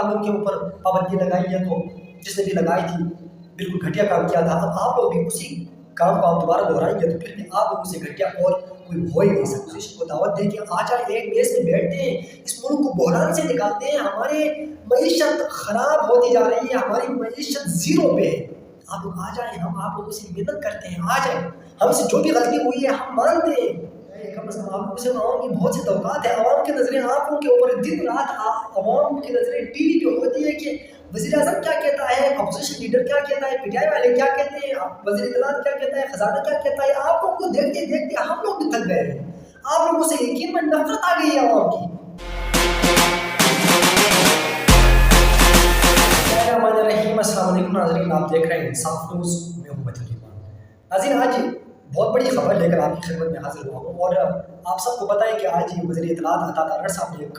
کاموں کے اوپر پابندی لگائی ہے تو جس نے بھی لگائی تھی بالکل گھٹیا کام کیا تھا. اب آپ لوگ بھی اسی کام کو آپ دوبارہ دہرائیں گے تو پھر بھی آپ لوگوں سے گھٹیا اور کوئی ہو ہی نہیں سکتا. اس کو دعوت دیں کہ آ جائیں ایک میز میں بیٹھتے ہیں, اس ملک کو بحران سے نکالتے ہیں. ہمارے معیشت خراب ہوتی جا رہی ہے, ہماری معیشت زیرو پہ ہے. آپ لوگ آ جائیں, ہم آپ لوگوں سے مدد کرتے ہیں, آ جائیں. ہم سے جو بھی غلطی ہوئی ہے ہم مانتے ہیں. کم از کم آپ لوگوں سے عوام کی بہت سی توقعات ہے. عوام کی نظریں آپ لوگوں کے اوپر دن رات عوام کی نظریں ٹی وی پہ ہوتی ہے کہ وزیر اعظم کیا کہتا ہے, اپوزیشن لیڈر کیا کہتا ہے, پی ٹی آئی والے کیا کہتے ہیں, وزیر اطلاعات کیا کہتا ہے, خزانہ کیا کہتا ہے. آپ لوگوں کو دیکھتے دیکھتے ہم لوگ بھی تھک گئے ہیں. آپ لوگوں سے یقین میں نفرت آ گئی ہے عوام کی. السلام علیکم ناظرین, آپ دیکھ رہے ہیں انصاف نیوز, میں ہوں مجید ایمان. ناظرین, آج بہت بڑی خبر لے کر آپ کی خدمت میں حاضر ہوا ہوں, اور آپ سب کو پتہ ہے کہ آج وزیر اطلاعات عطا تارڑ صاحب نے ایک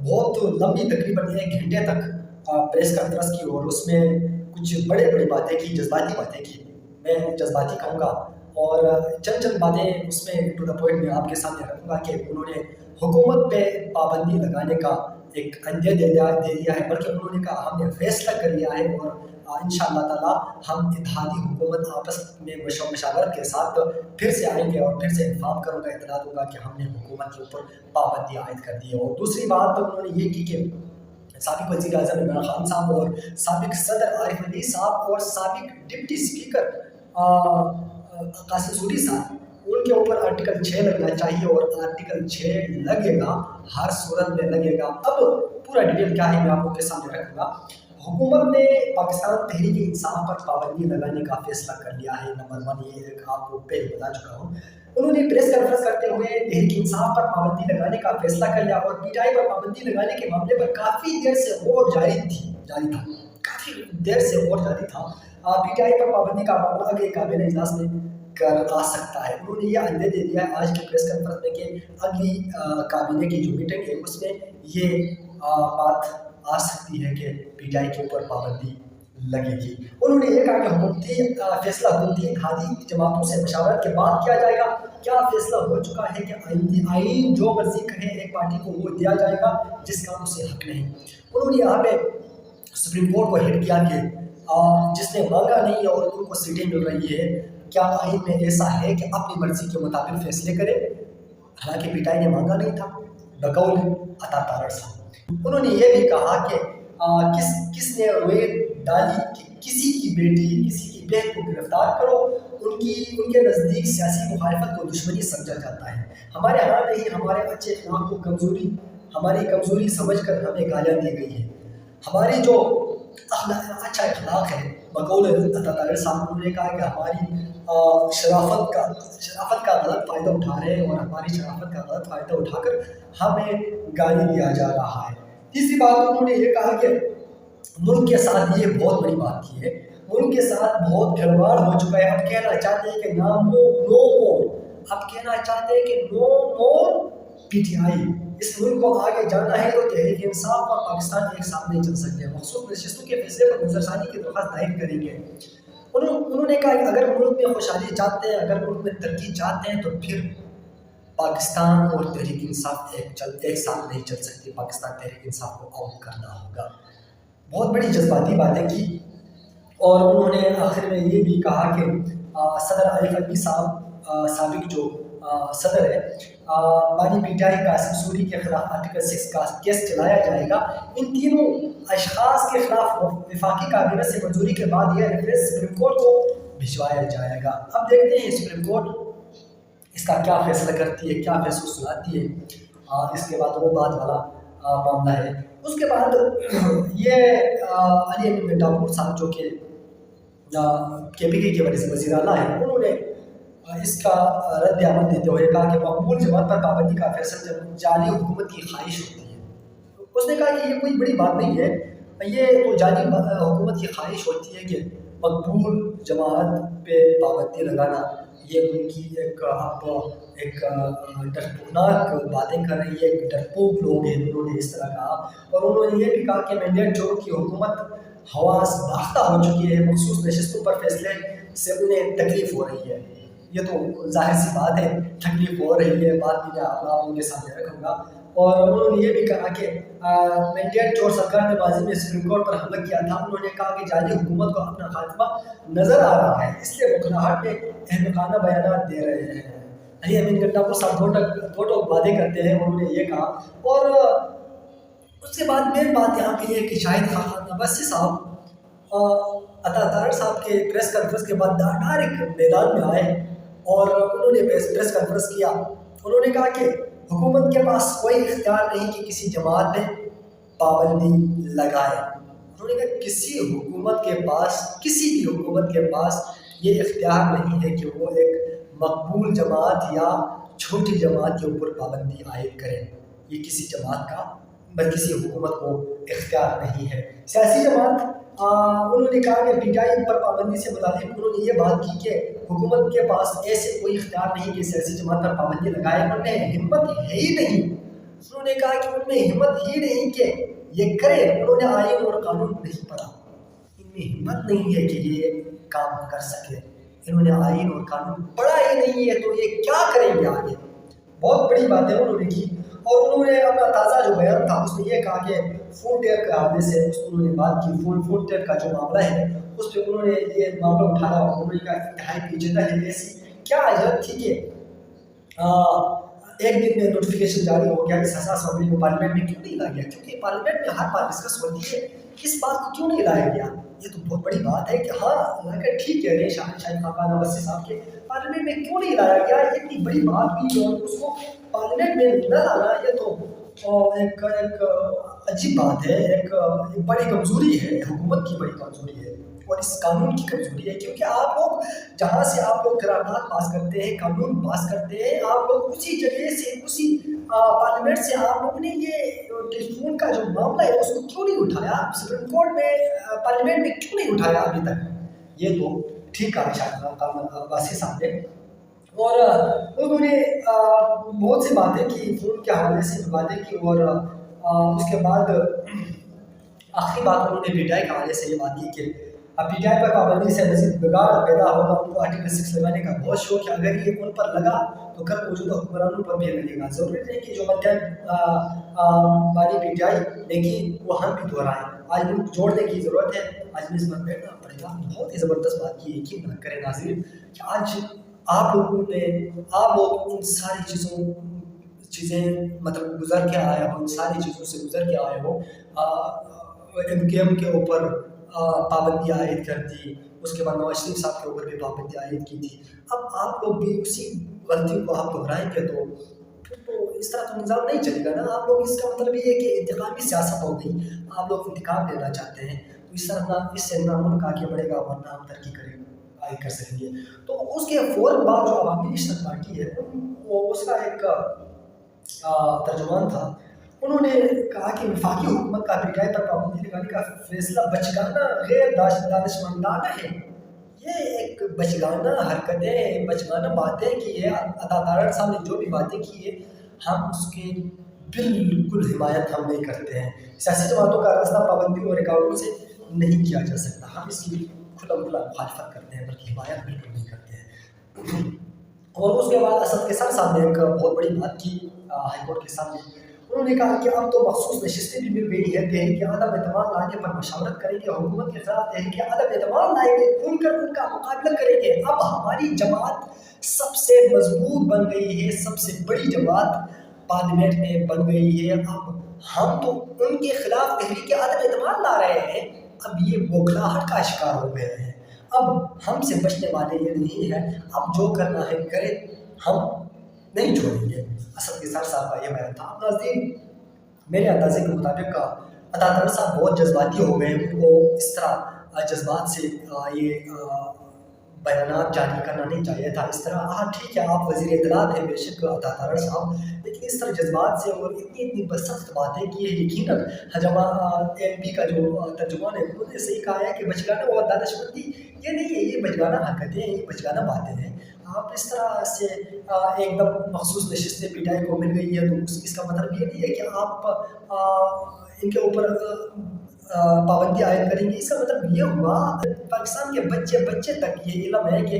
بہت لمبی تقریباً 1 گھنٹے تک پریس کانفرنس کی, اور اس میں کچھ بڑی باتیں کی, جذباتی باتیں کی. میں جذباتی کہوں گا اور چند باتیں اس میں ٹو دا پوائنٹ میں آپ کے سامنے رکھوں گا کہ انہوں نے حکومت پہ پابندی لگانے کا ایک اندیہ دے دیا ہے, بلکہ انہوں نے کہا ہم نے فیصلہ کر لیا ہے اور انشاءاللہ تعالی ہم اتحادی حکومت آپس میں مشاورت کے ساتھ پھر سے آئیں گے اور پھر سے انفارم کروں گا, اطلاع دوں گا کہ ہم نے حکومت کے اوپر پابندی عائد کر دی ہے. اور دوسری بات انہوں نے یہ کی کہ سابق وزیر اعظم عمران خان صاحب اور سابق صدر عارف علی صاحب اور سابق ڈپٹی اسپیکر قاسم سوری صاحب, ان کے اوپر آرٹیکل 6 لگنا چاہیے, اور آرٹیکل 6 لگے گا, ہر صورت میں لگے گا. اب پورا ڈیٹیل کیا ہے میں آپ لوگوں کے سامنے رکھوں گا. حکومت نے پاکستان تحریک انصاف پر پابندی لگانے کا فیصلہ کر لیا ہے. نمبر 1 یہ ایک آپ کو پہلے بتا چکا ہوں. انہوں نے پریس کانفرنس کرتے ہوئے تحریک انصاف پر پابندی لگانے کا فیصلہ کر لیا, اور پی ٹی آئی پر پابندی لگانے کے معاملے پر کافی دیر سے اور جاری تھا. پی ٹی آئی پر پابندی کا معاملہ آگے کابینہ اجلاس میں آ سکتا ہے. انہوں نے یہ اندیہ دے دیا ہے آج کی پریس کانفرنس میں کہ اگلی کابینہ کی جو میٹنگ ہے اس میں یہ بات آ سکتی ہے کہ پی ٹی آئی کے اوپر پابندی لگے گی. انہوں نے یہ کہا کہ حکومتی فیصلہ حکومتی اتحادی جماعتوں سے مشاورت کے بعد کیا جائے گا. کیا فیصلہ ہو چکا ہے کہ آئین جو مرضی کہے ایک پارٹی کو وہ دیا جائے گا جس کا اسے حق نہیں. انہوں نے یہاں پہ سپریم کورٹ کو ہٹ کیا کہ جس نے مانگا نہیں ہے اور ان کو سیٹیں مل رہی ہے, کیا آئین میں ایسا ہے کہ اپنی مرضی کے مطابق فیصلے کرے. حالانکہ پی ٹی آئی نے مانگا نہیں تھا, بقول عطا تارڑ صاحب. انہوں نے یہ بھی کہا کہ کس نے روئے ڈالی کہ کسی کی بیٹی کسی کی بہن کو گرفتار کرو, ان کے نزدیک سیاسی مخالفت کو دشمنی سمجھا جاتا ہے. ہمارے ہاں نہیں, ہمارے اچھے اخلاق کو ہماری کمزوری سمجھ کر ہمیں گالیاں دی گئی ہیں. ہماری جو اچھا اخلاق ہے, بقول عطا تارڑ صاحب انہوں نے کہا کہ ہماری شرافت کا غلط فائدہ اٹھا رہے ہیں, اور ہماری شرافت کا غلط فائدہ اٹھا کر ہمیں گالی دیا جا رہا ہے. تیسری بات انہوں نے یہ کہا کہ ملک کے ساتھ یہ بہت بڑی بات کی ہے, ملک کے ساتھ بہت کھلواڑ ہو چکا ہے. اب کہنا چاہتے ہیں کہ نو مور, اب کہنا چاہتے ہیں کہ نو مور پی ٹی آئی. اس ملک کو آگے جانا ہے تو تحریک انصاف اور پاکستان ایک ساتھ نہیں چل سکتے. مخصوص نشستوں کے فیصلے پر نظرثانی کی درخواست دائر کریں گے. انہوں نے کہا کہ اگر ملک میں خوشحالی چاہتے ہیں, اگر ملک میں ترقی چاہتے ہیں تو پھر پاکستان اور تحریک انصاف ایک ساتھ نہیں چل سکتے. پاکستان تحریک انصاف کو آؤٹ کرنا ہوگا. بہت بڑی جذباتی باتیں کی, اور انہوں نے آخر میں یہ بھی کہا کہ صدر عارف علی صاحب سابق جو صدر ہے, بانی P T I Qasim sorry کے خلاف آرٹیکل 6 کا کیس چلایا جائے گا. ان تینوں اشخاص کے خلاف وفاقی کابینہ سے منظوری کے بعد یہ ریفرنس سپریم کورٹ کو بھجوایا جائے گا. اب دیکھتے ہیں سپریم کورٹ اس کا کیا فیصلہ کرتی ہے, کیا فیصلہ سناتی ہے. اس کے بعد وہ بات والا معاملہ ہے. اس کے بعد یہ علی امین ڈاپور صاحب جو کہ کے پی کے وزیر اعلیٰ ہیں, انہوں نے اس کا رد عمل دیتے ہوئے کہا کہ مقبول جماعت پر پابندی کا فیصلہ جب جعلی حکومت کی خواہش ہوتی ہے. اس نے کہا کہ یہ کوئی بڑی بات نہیں ہے, یہ تو جعلی حکومت کی خواہش ہوتی ہے کہ مقبول جماعت پہ پابندی لگانا, یہ ان کی ایک ڈرپوک باتیں کر رہی ہے, ایک ڈرپوک لوگ ہیں. انہوں نے اس طرح کہا, اور انہوں نے یہ بھی کہا کہ مینڈیٹ چوروں کی حکومت حواس باختہ ہو چکی ہے, مخصوص نشستوں پر فیصلے سے انہیں تکلیف ہو رہی ہے. یہ تو ظاہر سی بات ہے, تکلیف ہو رہی ہے, بات بھی میں آپ لوگوں کے سامنے رکھوں گا. اور انہوں نے یہ بھی کہا کہ مینڈیٹ چور سرکار نے ماضی میں سپریم کورٹ پر حملہ کیا تھا. انہوں نے کہا کہ جعلی حکومت کو اپنا خاتمہ نظر آ رہا ہے، اس لیے بکھلاہٹ میں احمقانہ بیانات دے رہے ہیں. علی امین گنڈا کو ساتھ دو وعدے کرتے ہیں، انہوں نے یہ کہا. اور اس کے بعد مین بات یہاں پہ یہ ہے کہ شاہد خاقان عباسی صاحب عطا تارڑ صاحب کے پریس کانفرنس کے بعد ڈائریکٹ میدان میں آئے اور انہوں نے پریس کانفرنس کیا. انہوں نے کہا کہ حکومت کے پاس کوئی اختیار نہیں کہ کسی جماعت میں پابندی لگائے. انہوں نے کہا کسی بھی حکومت کے پاس یہ اختیار نہیں ہے کہ وہ ایک مقبول جماعت یا چھوٹی جماعت کے اوپر پابندی عائد کرے. یہ کسی جماعت کا کسی حکومت کو اختیار نہیں ہے. سیاسی جماعت انہوں نے کہا کہ پی ٹی آئی پر پابندی سے متعلق انہوں نے یہ بات کی کہ حکومت کے پاس ایسے کوئی اختیار نہیں کہ سیاسی جماعت پر پابندی لگائے. ان میں ہمت ہے ہی نہیں. انہوں نے کہا کہ ان میں ہمت ہی نہیں کہ یہ کرے. انہوں نے آئین اور قانون نہیں پڑھا، ان میں ہمت نہیں ہے کہ یہ کام کر سکے. انہوں نے آئین اور قانون پڑھا ہی نہیں ہے تو یہ کیا کریں گے آگے. بہت بڑی باتیں انہوں نے کی. اور انہوں نے اپنا تازہ جو بیان تھا اس میں یہ کہا کہ فوڈ ٹیپ کے حوالے سے انہوں نے بات کی. فوڈ ٹیپ کا جو معاملہ ہے اس پہ انہوں نے یہ معاملہ اٹھایا اور انہوں نے کہا انتہائی پیچیدہ ہے. ایسی کیا اجازت تھی کہ ایک دن میں نوٹیفیکیشن جاری ہو گیا اس حساس معاملے کو پارلیمنٹ میں کیوں نہیں لایا گیا؟ کیونکہ پارلیمنٹ میں ہر بات ڈسکس ہوتی ہے، اس بات کو کیوں نہیں لایا گیا؟ یہ تو بہت بڑی بات ہے کہ ہاں ٹھیک ہے شاہد خاقان عباسی صاحب کے پارلیمنٹ میں کیوں نہیں لایا گیا؟ یہ اتنی بڑی بات ہوئی اور اس کو پارلیمنٹ میں نہ لانا یہ تو ایک عجیب بات ہے. ایک بڑی کمزوری ہے، حکومت کی بڑی کمزوری ہے اور اس قانون کی کمزوری ہے. کیونکہ آپ لوگ جہاں سے آپ لوگ قرارداد پاس کرتے ہیں، قانون پاس کرتے ہیں، آپ لوگ اسی جگہ سے اسی پارلیمنٹ سے آپ لوگوں نے یہ ٹیلی فون کا جو معاملہ ہے اس کو کیوں نہیں اٹھایا؟ سپریم کورٹ میں پارلیمنٹ میں کیوں نہیں اٹھایا ابھی تک؟ یہ تو ٹھیک کہا شاہد خاقان عباسی صاحب نے. اور انہوں نے بہت سی باتیں کی، فون کے حوالے سے باتیں کی. اور اس کے بعد آخری بات انہوں نے پی ٹی آئی کے حوالے سے یہ بات کی کہ پی ٹی آئی پر پابندی سے مزید بگاڑ پیدا ہوگا. ان کو آرٹیکل 6 لگانے کا بہت شوق ہے. اگر یہ ان پر لگا تو کل موجودہ حکمرانوں پر بھی لگے گا. ضروری نہیں کہ جو بانی پی ٹی آئی لیکن وہ ہم بھی دہرائیں. آج ملک جوڑنے کی ضرورت ہے، آج میں اس پر بیٹھنا پڑے گا. بہت ہی زبردست بات کی. یقین نہ کریں ناظرین کہ آج آپ لوگ ان ساری چیزیں مطلب گزر کے آئے ہو، ان ساری چیزوں سے گزر کے آئے ہو. ایم کے ایم کے اوپر پابندی عائد کر دی، اس کے بعد نواز شریف صاحب کے اوپر بھی پابندی عائد کی تھی. اب آپ لوگ بھی اسی غلطی کو آپ دہرائیں گے تو پھر تو اس طرح تو نظام نہیں چلے گا نا. آپ لوگ اس کا مطلب یہ ہے کہ انتقامی سیاست ہو گئی، آپ لوگ انتقام لینا چاہتے ہیں. تو اس طرح اس سے نہ ملک آگے بڑھے گا ورنہ ہم ترقی کر سکیں گے. تو اس کے فوراً بعد جو عوامی نشست پارٹی ہے وہ اس کا ایک ترجمان تھا، انہوں نے کہا کہ وفاقی حکومت کا پی ٹی آئی پر پابندی لگانے کا فیصلہ بچگانہ غیر دانشمندانہ ہے. یہ ایک بچگانہ حرکتیں، بچگانہ باتیں کی ہے. عطا تارڑ صاحب نے جو بھی باتیں کی ہے ہم اس کی بالکل حمایت ہم نہیں کرتے ہیں. سیاسی جماعتوں کا راستہ پابندی اور رکاوٹوں سے نہیں کیا جا سکتا. ہم اس کی کھلا مخالفت کرتے ہیں بلکہ حمایت بالکل نہیں کرتے ہیں. اور اس کے بعد اسد قیصر صاحب نے ایک بہت بڑی بات کی ہائی کورٹ کے سامنے. انہوں نے کہا کہ اب تو مخصوص نشستیں بھی مل گئی ہے، تحریک عدم اعتماد لانے پر مشاورت کریں گے، حکومت کے خلاف تحریک عدم اعتماد لائیں گے، کھل کر ان کا مقابلہ کریں گے. اب ہماری جماعت سب سے مضبوط بن گئی ہے، سب سے بڑی جماعت پارلیمنٹ میں بن گئی ہے. اب ہم تو ان کے خلاف تحریک عدم اعتماد لا رہے ہیں. اب یہ بوکھلاہٹ کا شکار ہو گئے ہیں. اب ہم سے بچنے والے یہ نہیں ہے. اب جو کرنا ہے کرے، ہم نہیں چھوڑیں گے. اسد قیصر صاحب کا یہ بیان تھا. ناظرین میرے اندازے کے مطابق عطا تارڑ صاحب بہت جذباتی ہو گئے. ان کو اس طرح جذبات سے یہ بیانات جاری کرنا نہیں چاہیے تھا. اس طرح ٹھیک ہے آپ وزیر اطلاعات ہیں بے شک عطا تارڑ صاحب، لیکن اس طرح جذبات سے اور اتنی سخت باتیں کی ہے. یقیناً ایم پی کا جو ترجمان ہے انہوں نے صحیح کہا ہے کہ بچگانہ اور دانشمندی یہ نہیں ہے، یہ بچگانہ حرکتیں ہیں، یہ بچگانہ باتیں ہیں. آپ اس طرح سے ایک دم مخصوص نشستیں پی ٹی آئی کو مل گئی ہے تو اس کا مطلب یہ نہیں ہے کہ آپ ان کے اوپر پابندی عائد کریں گے. اس کا مطلب یہ ہوا پاکستان کے بچے تک یہ علم ہے کہ